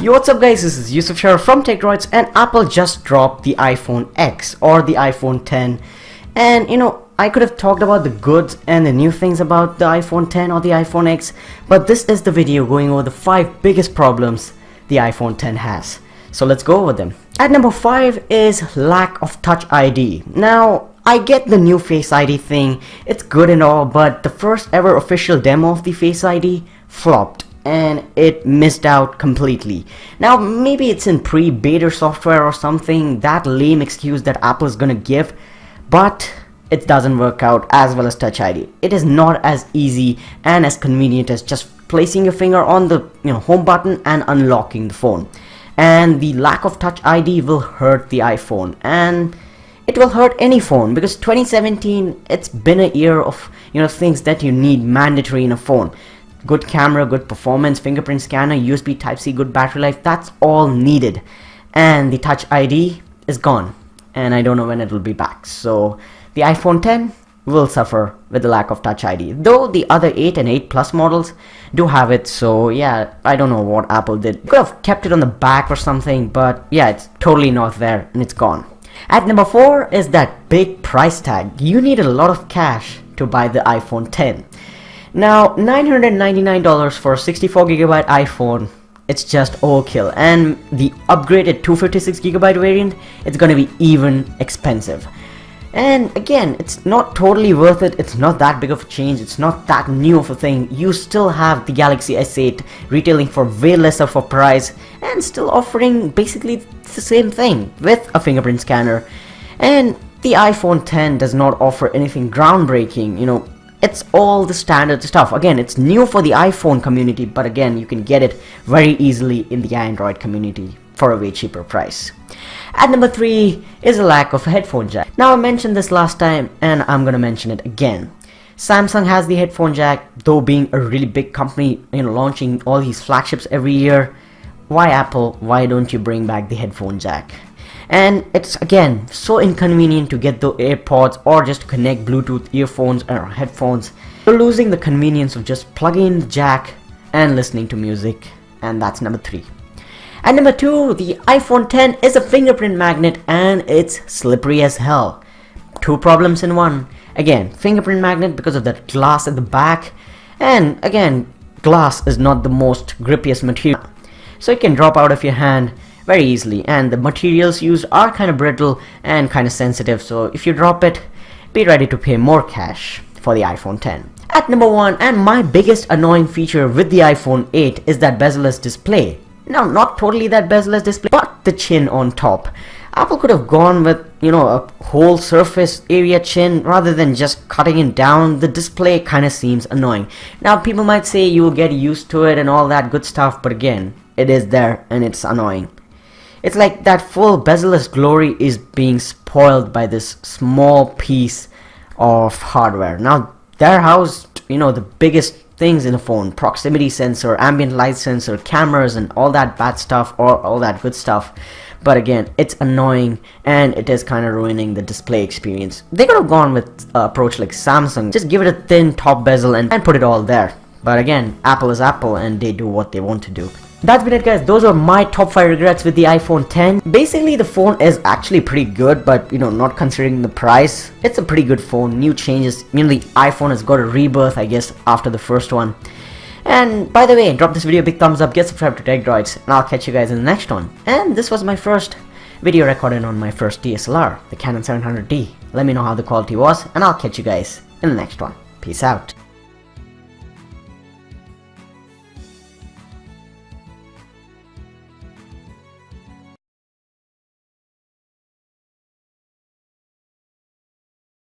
Yo, what's up guys, this is Yusuf here from TechDroids, and Apple just dropped the iPhone X or the iPhone 10. And I could have talked about the goods and the new things about the iPhone 10 or the iPhone X, but this is the video going over the 5 biggest problems the iPhone 10 has. So let's go over them. At number 5 is lack of Touch ID. Now, I get the new Face ID thing, it's good and all, but the first ever official demo of the Face ID flopped and it missed out completely. Now maybe it's in pre-beta software or something, that lame excuse that Apple is gonna give, but it doesn't work out as well as Touch ID. It is not as easy and as convenient as just placing your finger on the home button and unlocking the phone. And the lack of Touch ID will hurt the iPhone, and it will hurt any phone, because 2017, it's been a year of things that you need mandatory in a phone. Good camera, good performance, fingerprint scanner, USB Type-C, good battery life, that's all needed. And the Touch ID is gone, and I don't know when it will be back. So the iPhone 10 will suffer with the lack of Touch ID, though the other 8 and 8 Plus models do have it. So yeah, I don't know what Apple did. Could have kept it on the back or something, but yeah, it's totally not there and it's gone. At number 4 is that big price tag. You need a lot of cash to buy the iPhone 10. Now, $999 for a 64GB iPhone, it's just overkill, and the upgraded 256GB variant, it's gonna be even expensive. And again, it's not totally worth it, it's not that big of a change, it's not that new of a thing. You still have the Galaxy S8 retailing for way less of a price and still offering basically the same thing with a fingerprint scanner. And the iPhone 10 does not offer anything groundbreaking, it's all the standard stuff. Again, it's new for the iPhone community, but again, you can get it very easily in the Android community for a way cheaper price. At number 3 is a lack of a headphone jack. Now, I mentioned this last time and I'm gonna mention it again. Samsung has the headphone jack, though being a really big company, launching all these flagships every year. Why Apple, why don't you bring back the headphone jack? And it's again so inconvenient to get the AirPods or just to connect Bluetooth earphones or headphones. You're losing the convenience of just plugging in the jack and listening to music, and that's number 3. At number 2, the iPhone 10 is a fingerprint magnet and it's slippery as hell. 2 problems in one. Again, fingerprint magnet because of that glass at the back, and again, glass is not the most grippiest material, so it can drop out of your hand very easily, and the materials used are kind of brittle and kind of sensitive, so if you drop it, be ready to pay more cash for the iPhone 10. At number 1, and my biggest annoying feature with the iPhone 8 is that bezel-less display. Now, not totally that bezel-less display, but the chin on top. Apple could have gone with, a whole surface area chin rather than just cutting it down. The display kind of seems annoying. Now, people might say you will get used to it and all that good stuff, but again, it is there and it's annoying. It's like that full bezel-less glory is being spoiled by this small piece of hardware. Now, they're housed, the biggest things in a phone: proximity sensor, ambient light sensor, cameras, and all that bad stuff, or all that good stuff. But again, it's annoying and it is kind of ruining the display experience. They could have gone with an approach like Samsung, just give it a thin top bezel and put it all there. But again, Apple is Apple and they do what they want to do. That's been it, guys. Those are my top 5 regrets with the iPhone 10. Basically, the phone is actually pretty good, but not considering the price, it's a pretty good phone. New changes, the iPhone has got a rebirth, I guess, after the first one. And by the way, drop this video a big thumbs up, get subscribed to TechDroids, and I'll catch you guys in the next one. And this was my first video recorded on my first DSLR, the Canon 700D. Let me know how the quality was, and I'll catch you guys in the next one. Peace out.